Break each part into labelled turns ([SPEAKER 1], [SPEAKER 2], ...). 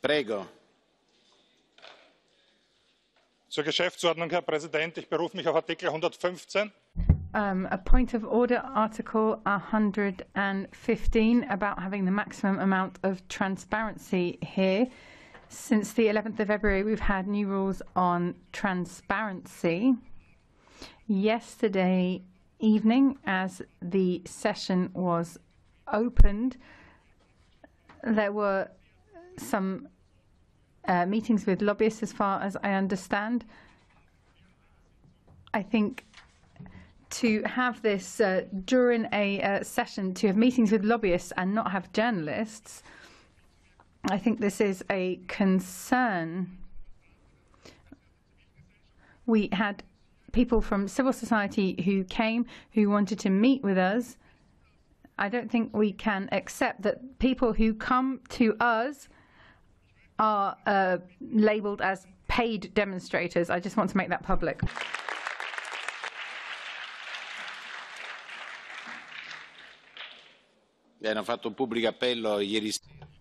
[SPEAKER 1] Prego.
[SPEAKER 2] Zur Geschäftsordnung, Herr Präsident. Ich berufe mich auf Artikel 115.
[SPEAKER 3] A point of order, Article 115, about having the maximum amount of transparency here. Since the 11th of February, we've had new rules on transparency. Yesterday evening, as the session was opened, there were some meetings with lobbyists, as far as I understand. I think to have this during a session, to have meetings with lobbyists and not have journalists, I think this is a concern. We had people from civil society who came, who wanted to meet with us. I don't think we can accept that people who come to us are labelled as paid demonstrators. I just want to make that public.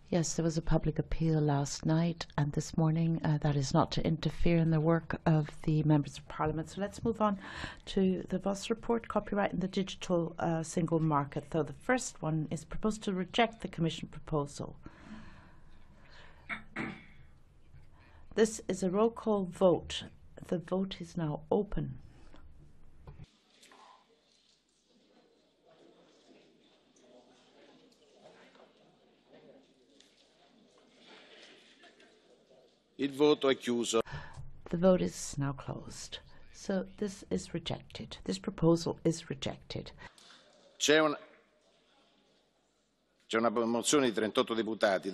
[SPEAKER 4] Yes, there was a public appeal last night and this morning. That is not to interfere in the work of the members of Parliament. So let's move on to the Voss report, copyright in the digital single market. So the first one is proposed to reject the Commission proposal. This is a roll call vote. The vote is now open.
[SPEAKER 1] Il voto è chiuso.
[SPEAKER 4] The vote is now closed. So this is rejected. This proposal is rejected.
[SPEAKER 1] C'è una mozione di 38 deputati.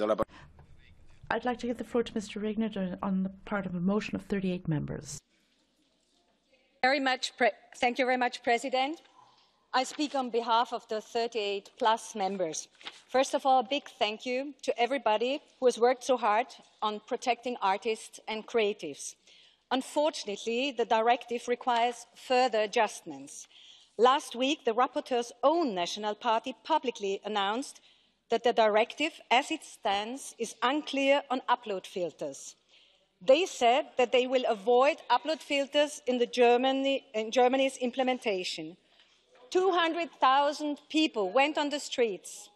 [SPEAKER 4] I'd like to give the floor to Mr. Regner on the part of a motion of 38 members.
[SPEAKER 5] Thank you very much, President. I speak on behalf of the 38 plus members. First of all, a big thank you to everybody who has worked so hard on protecting artists and creatives. Unfortunately, the directive requires further adjustments. Last week, the rapporteur's own national party publicly announced that the directive, as it stands, is unclear on upload filters. They said that they will avoid upload filters in Germany's implementation. 200,000 people went on the streets.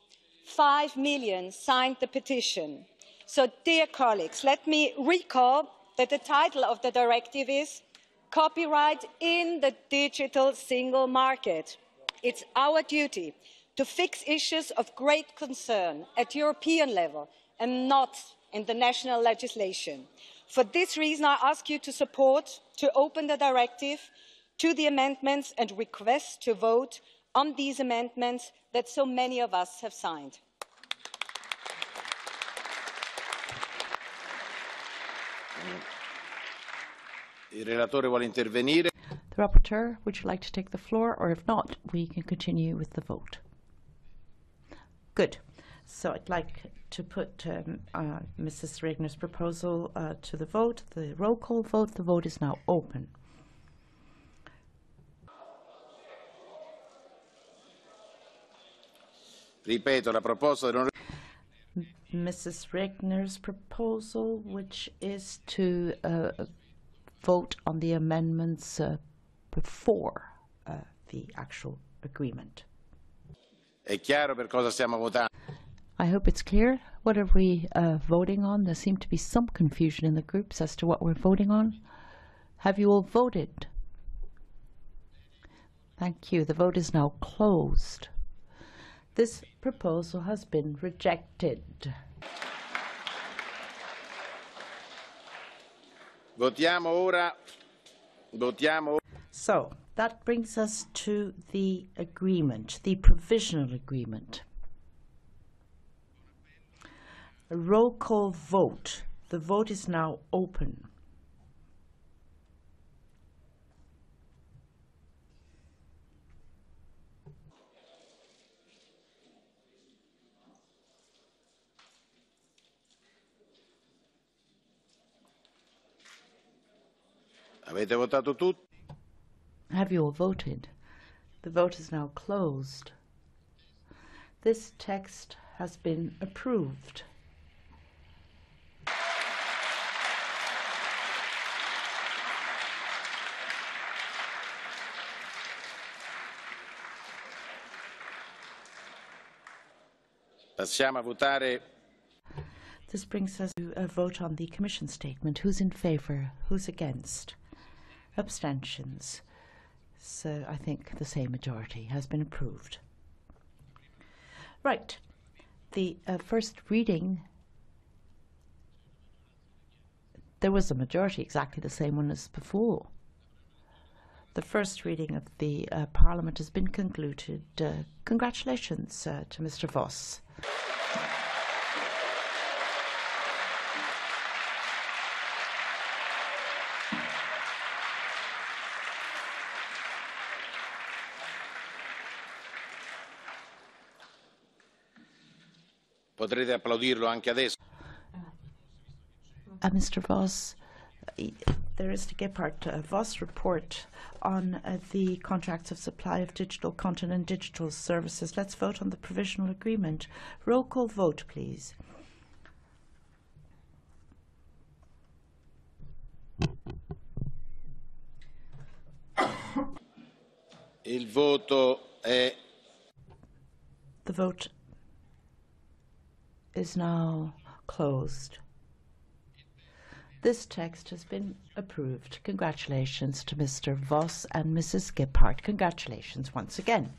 [SPEAKER 5] 5 million signed the petition. So, dear colleagues, let me recall that the title of the directive is Copyright in the Digital Single Market. It's our duty to fix issues of great concern at European level and not in the national legislation. For this reason, I ask you to support, to open the directive to the amendments and request to vote on these amendments that so many of us have signed.
[SPEAKER 1] Il relatore vuole intervenire.
[SPEAKER 4] The rapporteur, would you like to take the floor? Or if not, we can continue with the vote. Good. So I'd like to put Mrs. Regner's proposal to the vote. The roll call vote. The vote is now open.
[SPEAKER 1] Ripeto, la proposta
[SPEAKER 4] Mrs. Regner's proposal, which is to vote on the amendments before the actual agreement.
[SPEAKER 1] È chiaro per cosa stiamo votando?
[SPEAKER 4] I hope it's clear. What are we voting on? There seemed to be some confusion in the groups as to what we're voting on. Have you all voted? Thank you. The vote is now closed. This proposal has been rejected. So that brings us to the agreement, the provisional agreement. A roll call vote. The vote is now open.
[SPEAKER 1] Avete votato tutti?
[SPEAKER 4] Have you all voted? The vote is now closed. This text has been approved.
[SPEAKER 1] Passiamo a votare.
[SPEAKER 4] This brings us to a vote on the Commission statement. Who's in favour? Who's against? Abstentions. So I think the same majority has been approved. Right. The first reading, there was a majority, exactly the same one as before. The first reading of the Parliament has been concluded. Congratulations to Mr. Voss.
[SPEAKER 1] Potrete applaudirlo anche adesso.
[SPEAKER 4] Mr. Voss, there is the Gebhardt-Voss report on the contracts of supply of digital content and digital services. Let's vote on the provisional agreement. Roll call vote, please.
[SPEAKER 1] Il voto è.
[SPEAKER 4] The vote is now closed. This text has been approved. Congratulations to Mr. Voss and Mrs. Gebhardt. Congratulations once again.